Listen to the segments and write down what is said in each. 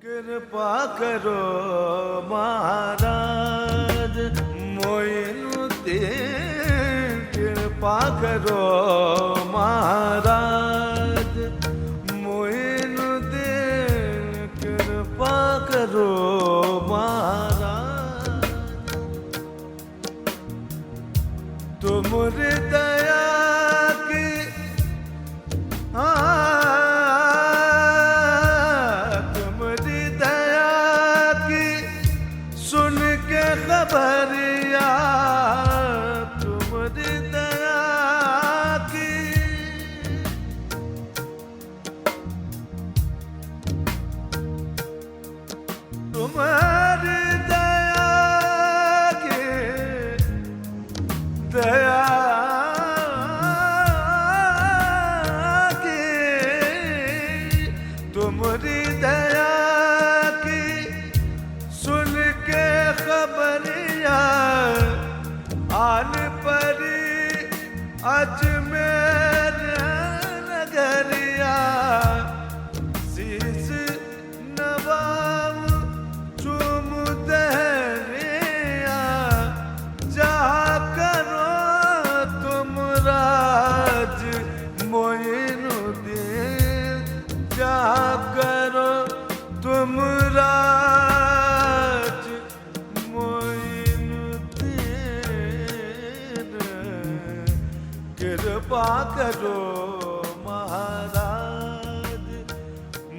कृपा करो महाराज मोइनुद्दीन कृपा करो महाराज मोइनुद्दीन कृपा करो महाराज तुमरी दया की खबरिया तुम्हारी दया की तुम्हारी दया की दया की तुम्हारी दया की सुन के खबरिया आल परी अजमेर नगरिया शीश नवाब चूम दहरिया जहाँ करो तुम राज मोइनुद्दीन जहाँ करो तुम राज कृपा करो महाराज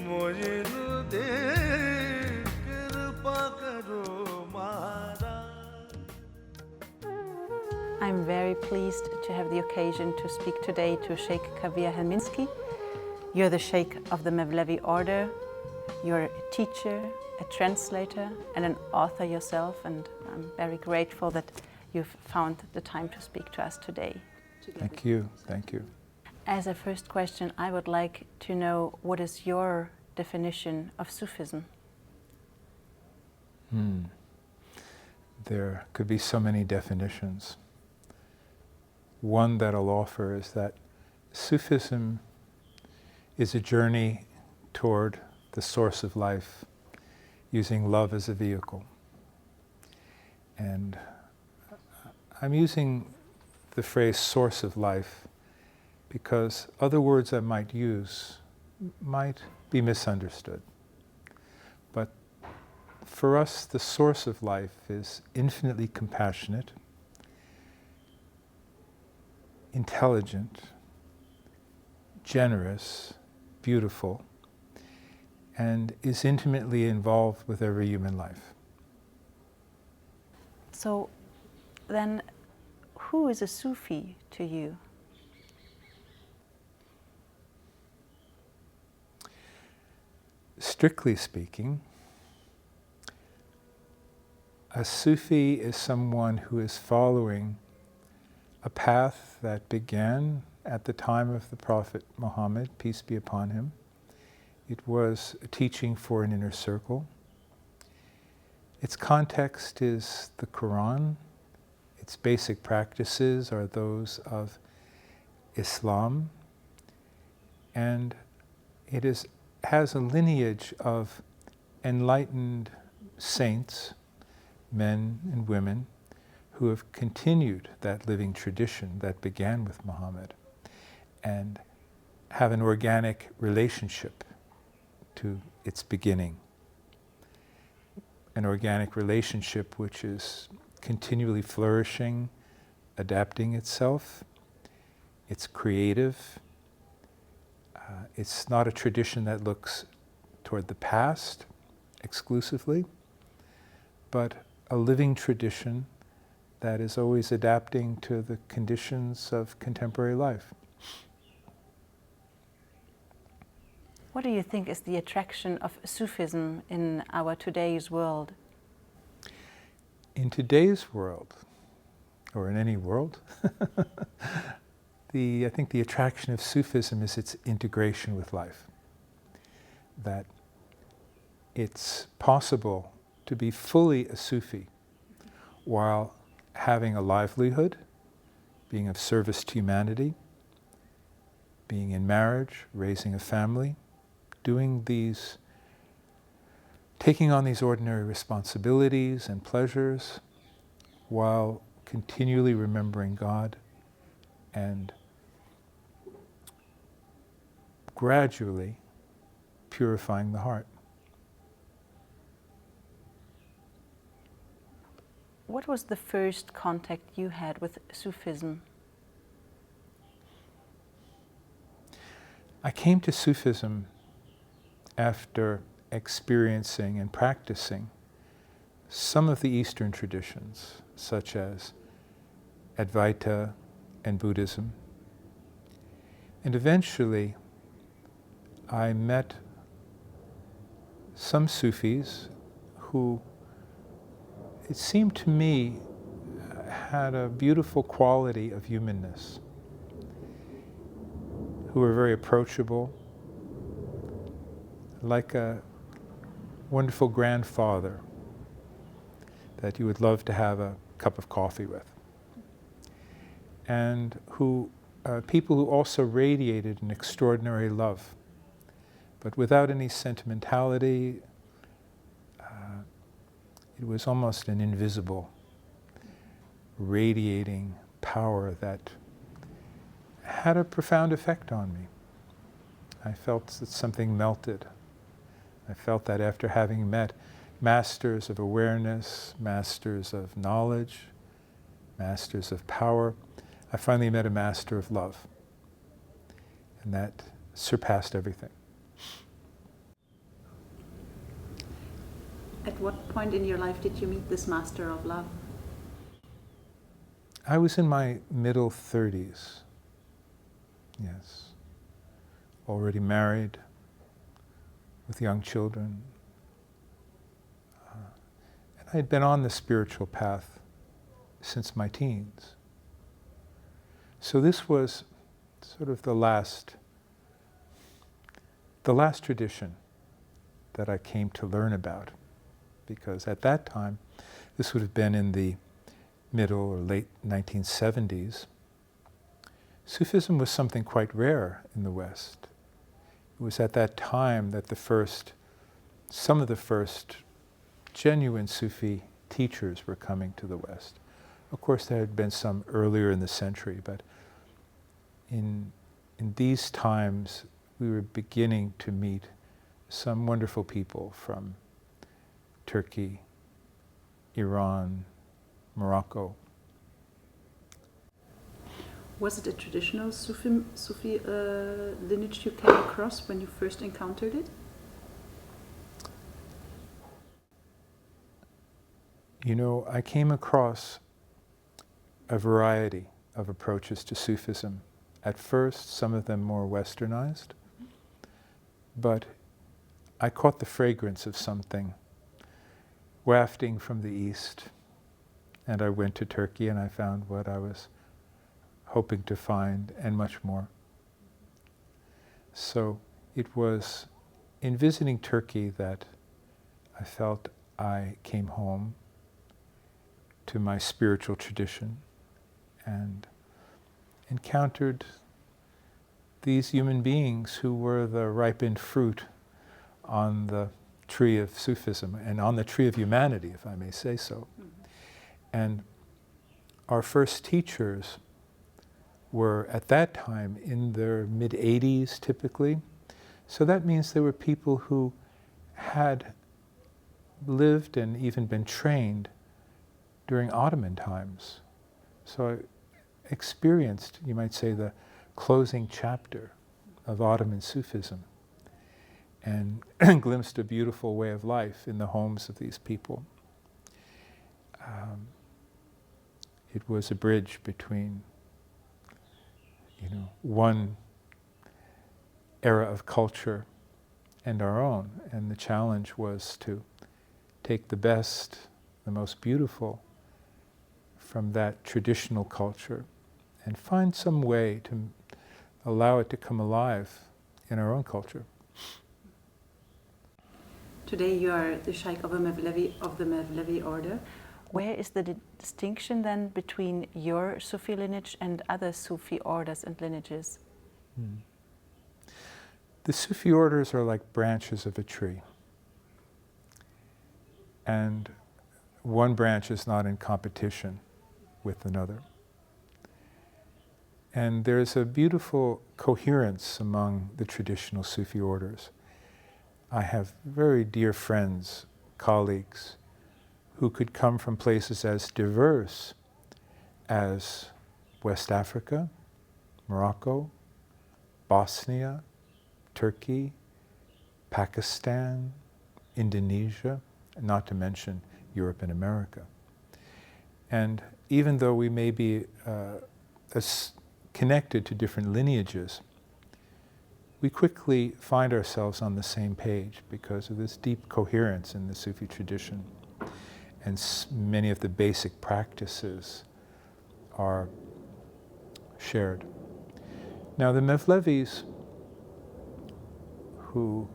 मोइनुद्दीन कृपा करो महाराज. I'm very pleased to have the occasion to speak today to Sheikh Kabir Helminski. You're the Sheikh of the Mevlevi order. You're a teacher, a translator, and an author yourself, and I'm very grateful that you've found the time to speak to us today. Thank you. Thank you. As a first question, I would like to know, what is your definition of Sufism? There could be so many definitions. One that I'll offer is that Sufism is a journey toward the source of life, using love as a vehicle. And I'm using the phrase source of life because other words I might use might be misunderstood. But for us, the source of life is infinitely compassionate, intelligent, generous, beautiful, and is intimately involved with every human life. So then, who is a Sufi to you? Strictly speaking, a Sufi is someone who is following a path that began at the time of the Prophet Muhammad, peace be upon him. It was a teaching for an inner circle. Its context is the Quran. Its basic practices are those of Islam. And it has a lineage of enlightened saints, men and women, who have continued that living tradition that began with Muhammad and have an organic relationship to its beginning. An organic relationship which is continually flourishing, adapting itself. It's creative. It's not a tradition that looks toward the past exclusively, but a living tradition that is always adapting to the conditions of contemporary life. What do you think is the attraction of Sufism in our today's world? In today's world, or in any world, I think the attraction of Sufism is its integration with life. That it's possible to be fully a Sufi while having a livelihood, being of service to humanity, being in marriage, raising a family, doing these taking on these ordinary responsibilities and pleasures while continually remembering God and gradually purifying the heart. What was the first contact you had with Sufism? I came to Sufism after experiencing and practicing some of the Eastern traditions, such as Advaita and Buddhism. And eventually, I met some Sufis who, it seemed to me, had a beautiful quality of humanness, who were very approachable, like a wonderful grandfather that you would love to have a cup of coffee with, and who people who also radiated an extraordinary love, but without any sentimentality. It was almost an invisible, radiating power that had a profound effect on me. I felt that something melted. I felt that after having met masters of awareness, masters of knowledge, masters of power, I finally met a master of love. And that surpassed everything. At what point in your life did you meet this master of love? I was in my middle 30s, yes. Already married, with young children. And I had been on the spiritual path since my teens. So this was sort of the last tradition that I came to learn about. Because at that time, this would have been in the middle or late 1970s, Sufism was something quite rare in the West. It was at that time that some of the first genuine Sufi teachers were coming to the West. Of course, there had been some earlier in the century, but in these times, we were beginning to meet some wonderful people from Turkey, Iran, Morocco. Was it a traditional Sufi lineage you came across when you first encountered it? You know, I came across a variety of approaches to Sufism. At first, some of them more westernized, but I caught the fragrance of something wafting from the east, and I went to Turkey and I found what I was hoping to find and much more. So it was in visiting Turkey that I felt I came home to my spiritual tradition and encountered these human beings who were the ripened fruit on the tree of Sufism and on the tree of humanity, if I may say so. Mm-hmm. And our first teachers were at that time in their mid-80s typically. So that means they were people who had lived and even been trained during Ottoman times. So I experienced, you might say, the closing chapter of Ottoman Sufism, and glimpsed a beautiful way of life in the homes of these people. It was a bridge between, one era of culture and our own, and the challenge was to take the best, the most beautiful from that traditional culture and find some way to allow it to come alive in our own culture. Today you are the Sheikh of the Mevlevi order. Where is the distinction then between your Sufi lineage and other Sufi orders and lineages? The Sufi orders are like branches of a tree. and one branch is not in competition with another. And there's a beautiful coherence among the traditional Sufi orders. I have very dear friends, colleagues, who could come from places as diverse as West Africa, Morocco, Bosnia, Turkey, Pakistan, Indonesia, not to mention Europe and America. And even though we may be connected to different lineages, we quickly find ourselves on the same page because of this deep coherence in the Sufi tradition. And many of the basic practices are shared. Now the Mevlevis, who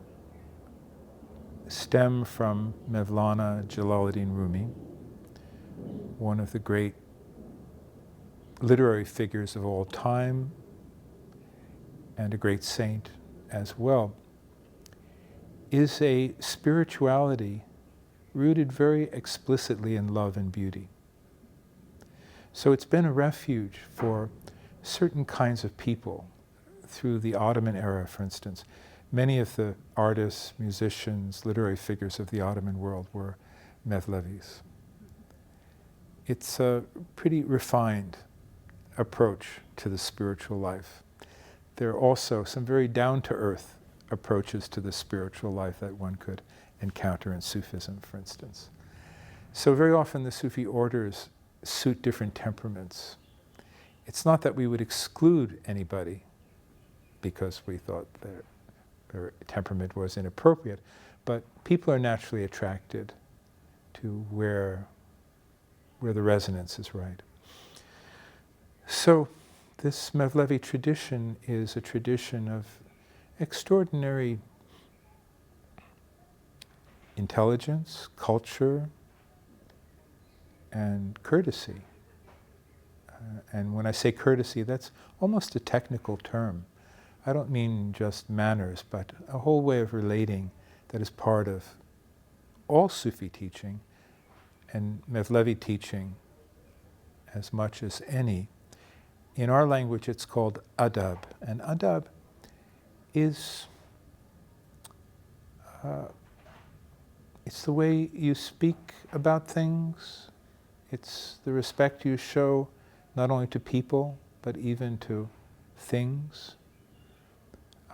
stem from Mevlana Jalaluddin Rumi, one of the great literary figures of all time and a great saint as well, is a spirituality rooted very explicitly in love and beauty. So it's been a refuge for certain kinds of people through the Ottoman era, for instance. Many of the artists, musicians, literary figures of the Ottoman world were Mevlevis. It's a pretty refined approach to the spiritual life. There are also some very down-to-earth approaches to the spiritual life that one could encounter in Sufism, for instance. So very often the Sufi orders suit different temperaments. It's not that we would exclude anybody because we thought their temperament was inappropriate, but people are naturally attracted to where the resonance is right. So this Mevlevi tradition is a tradition of extraordinary intelligence, culture, and courtesy. And when I say courtesy, that's almost a technical term. I don't mean just manners, but a whole way of relating that is part of all Sufi teaching and Mevlevi teaching as much as any. In our language, it's called adab. And adab is it's the way you speak about things. It's the respect you show not only to people, but even to things.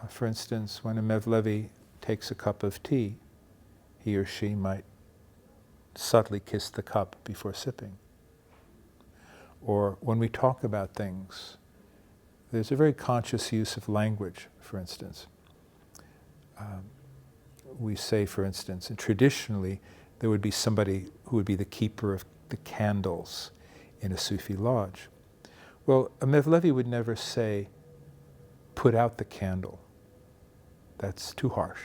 For instance, when a Mevlevi takes a cup of tea, he or she might subtly kiss the cup before sipping. Or when we talk about things, there's a very conscious use of language, for instance. We say, for instance, and traditionally, there would be somebody who would be the keeper of the candles in a Sufi lodge. Well, a Mevlevi would never say, put out the candle. That's too harsh.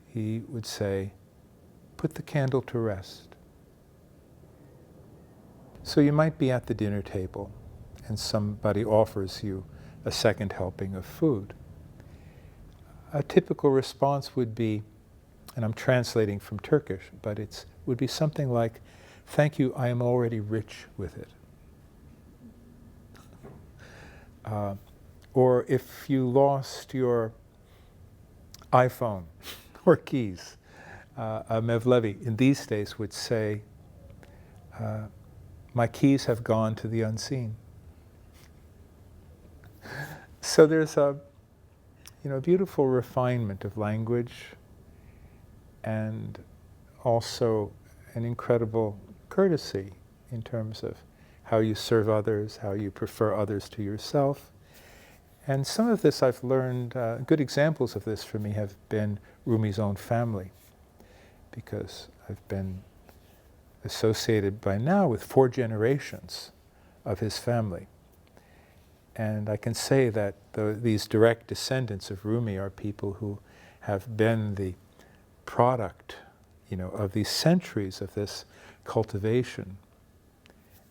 He would say, put the candle to rest. So you might be at the dinner table and somebody offers you a second helping of food. A typical response would be, and I'm translating from Turkish, but it would be something like, thank you, I am already rich with it. Or if you lost your iPhone or keys, a Mevlevi in these days would say, my keys have gone to the unseen. So there's a beautiful refinement of language and also an incredible courtesy in terms of how you serve others, how you prefer others to yourself. And some of this I've learned, good examples of this for me have been Rumi's own family, because I've been associated by now with 4 generations of his family. And I can say that these direct descendants of Rumi are people who have been the product, of these centuries of this cultivation.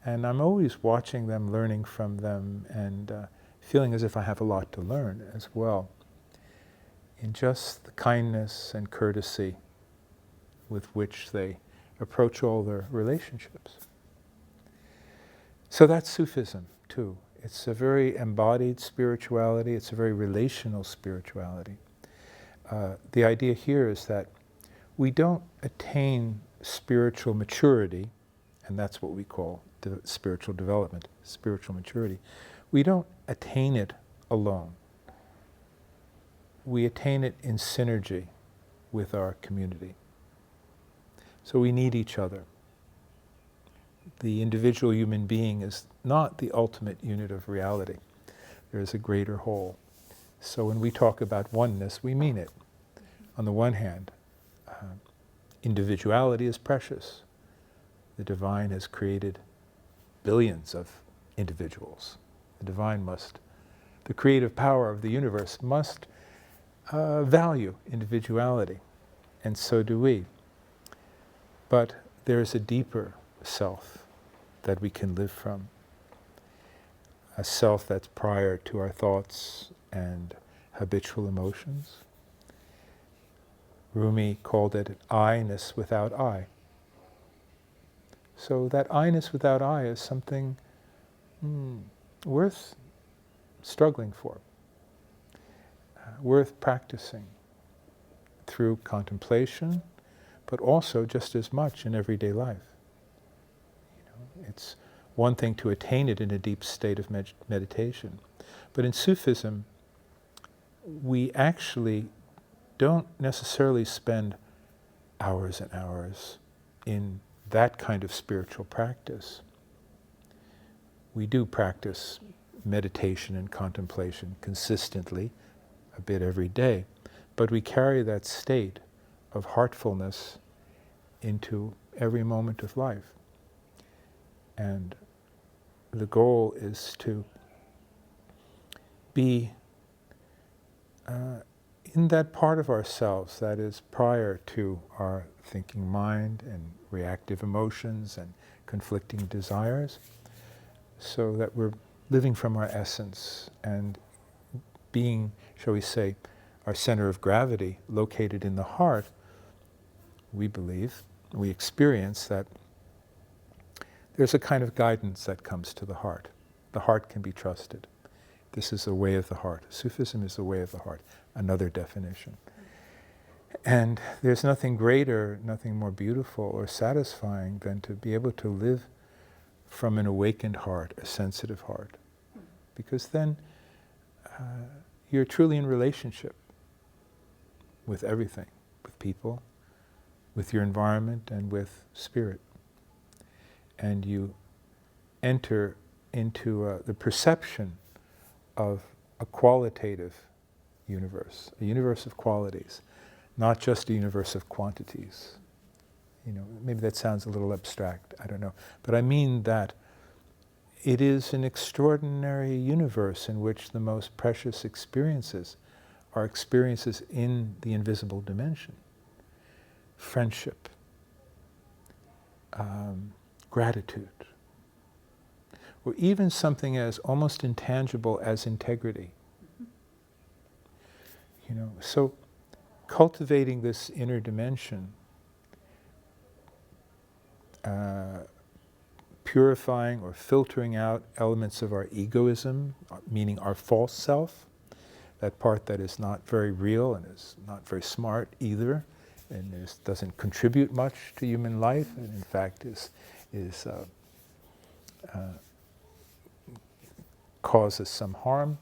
And I'm always watching them, learning from them, and feeling as if I have a lot to learn as well, in just the kindness and courtesy with which they approach all their relationships. So that's Sufism too. It's a very embodied spirituality, it's a very relational spirituality. The idea here is that we don't attain spiritual maturity, and that's what we call spiritual development, spiritual maturity. We don't attain it alone. We attain it in synergy with our community. So we need each other. The individual human being is not the ultimate unit of reality. There is a greater whole. So when we talk about oneness, we mean it. On the one hand, individuality is precious. The divine has created billions of individuals. The creative power of the universe must value individuality, and so do we. But there is a deeper self that we can live from, a self that's prior to our thoughts and habitual emotions. Rumi called it I-ness without I. So that I-ness without I is something worth struggling for, worth practicing through contemplation, but also just as much in everyday life. It's one thing to attain it in a deep state of meditation, but in Sufism, we actually don't necessarily spend hours and hours in that kind of spiritual practice. We do practice meditation and contemplation consistently, a bit every day, but we carry that state of heartfulness into every moment of life. And the goal is to be in that part of ourselves that is prior to our thinking mind and reactive emotions and conflicting desires, so that we're living from our essence and being, shall we say, our center of gravity located in the heart. We believe, we experience that there's a kind of guidance that comes to the heart. The heart can be trusted. This is the way of the heart. Sufism is the way of the heart, another definition. And there's nothing greater, nothing more beautiful or satisfying than to be able to live from an awakened heart, a sensitive heart. Because then you're truly in relationship with everything, with people, with your environment, and with spirit. And you enter into the perception of a qualitative universe, a universe of qualities, not just a universe of quantities. Maybe that sounds a little abstract, I don't know. But I mean that it is an extraordinary universe in which the most precious experiences are experiences in the invisible dimension. Friendship, gratitude, or even something as almost intangible as integrity. So cultivating this inner dimension, purifying or filtering out elements of our egoism, meaning our false self, that part that is not very real and is not very smart either, and doesn't contribute much to human life, and in fact causes some harm.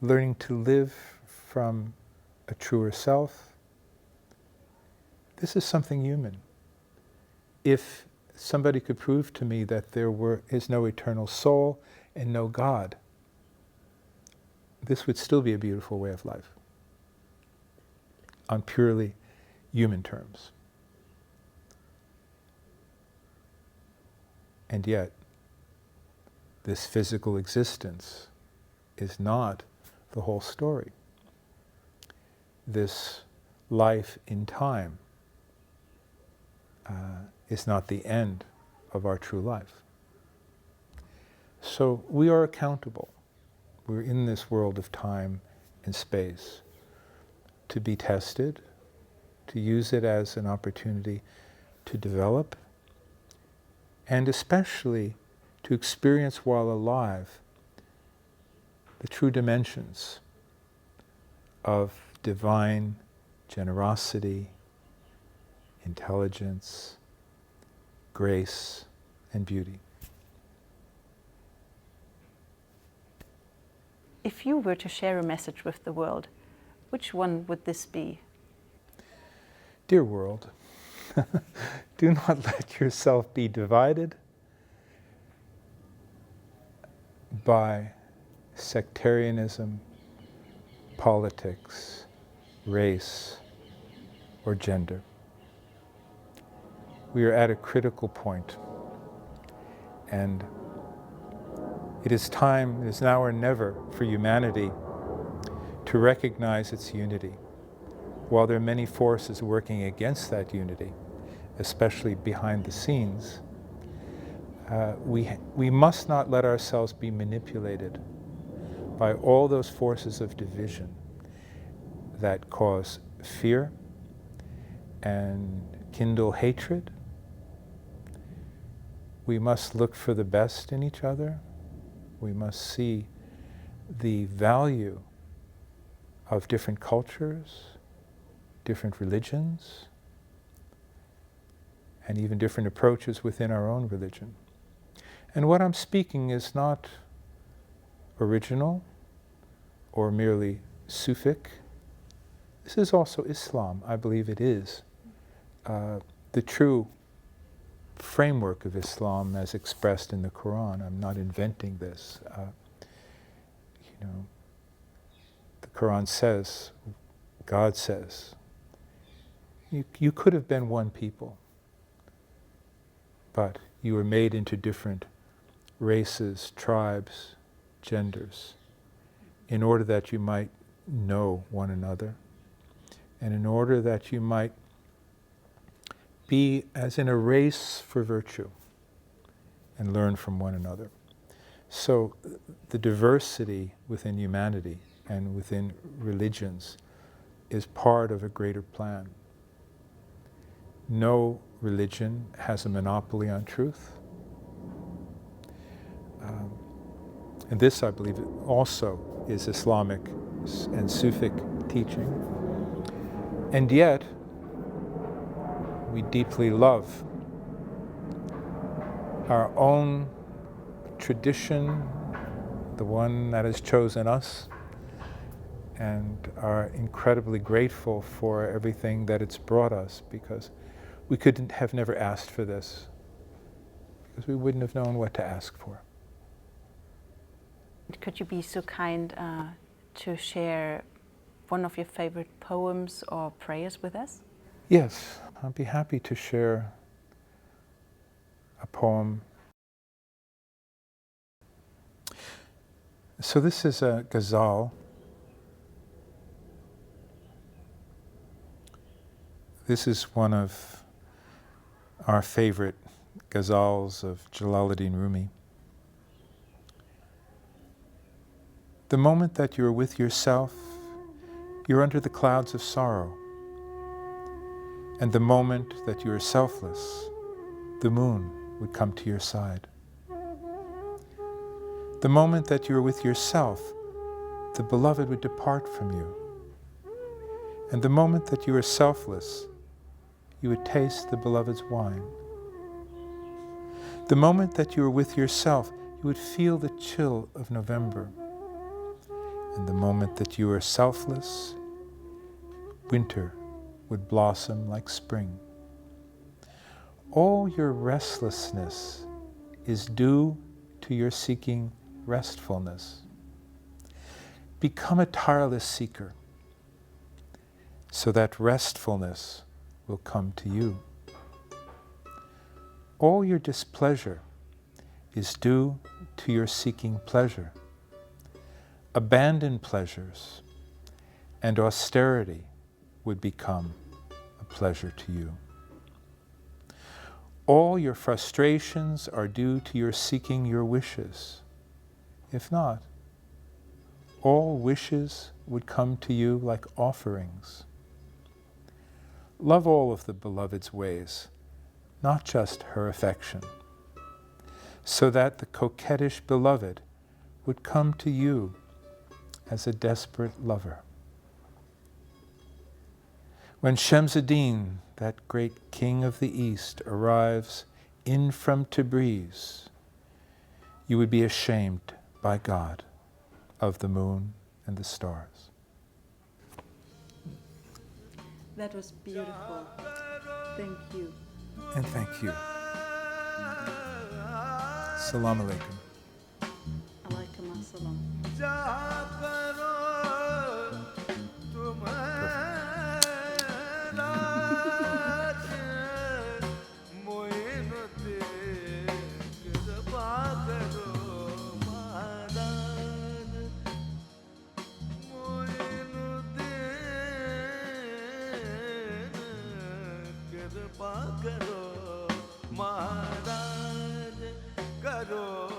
Learning to live from a truer self. This is something human. If somebody could prove to me that there is no eternal soul and no God, this would still be a beautiful way of life, on purely human terms. And yet, this physical existence is not the whole story. This life in time is not the end of our true life. So we are accountable. We're in this world of time and space to be tested, to use it as an opportunity to develop, and especially to experience while alive the true dimensions of divine generosity, intelligence, grace, and beauty. If you were to share a message with the world, which one would this be? Dear world, do not let yourself be divided by sectarianism, politics, race, or gender. We are at a critical point, and it is now or never for humanity to recognize its unity. While there are many forces working against that unity, especially behind the scenes, we must not let ourselves be manipulated by all those forces of division that cause fear and kindle hatred. We must look for the best in each other. We must see the value of different cultures, different religions, and even different approaches within our own religion. And what I'm speaking is not original or merely Sufic. This is also Islam. I believe it is the true framework of Islam as expressed in the Quran. I'm not inventing this. The Quran says, God says, you could have been one people, but you were made into different races, tribes, genders, in order that you might know one another, and in order that you might be as in a race for virtue and learn from one another. So the diversity within humanity and within religions is part of a greater plan. No religion has a monopoly on truth. And this, I believe, also is Islamic and Sufic teaching. And yet, we deeply love our own tradition, the one that has chosen us, and are incredibly grateful for everything that it's brought us, because we couldn't have never asked for this, because we wouldn't have known what to ask for. Could you be so kind to share one of your favorite poems or prayers with us? Yes, I'd be happy to share a poem. So this is a ghazal. This is one of our favorite ghazals of Jalaluddin Rumi. The moment that you're with yourself, you're under the clouds of sorrow. And the moment that you are selfless, the moon would come to your side. The moment that you are with yourself, the beloved would depart from you. And the moment that you are selfless, you would taste the beloved's wine. The moment that you are with yourself, you would feel the chill of November. And the moment that you are selfless, winter would blossom like spring. All your restlessness is due to your seeking restfulness. Become a tireless seeker, so that restfulness will come to you. All your displeasure is due to your seeking pleasure. Abandon pleasures, and austerity would become a pleasure to you. All your frustrations are due to your seeking your wishes. If not, all wishes would come to you like offerings. love all of the beloved's ways, not just her affection, so that the coquettish beloved would come to you as a desperate lover. When Shemsuddin, that great king of the East, arrives in from Tabriz, you would be ashamed by God of the moon and the stars. That was beautiful. Thank you. And thank you. Salam alaikum. Alaikum assalam. Karo, Maharaj, Karo.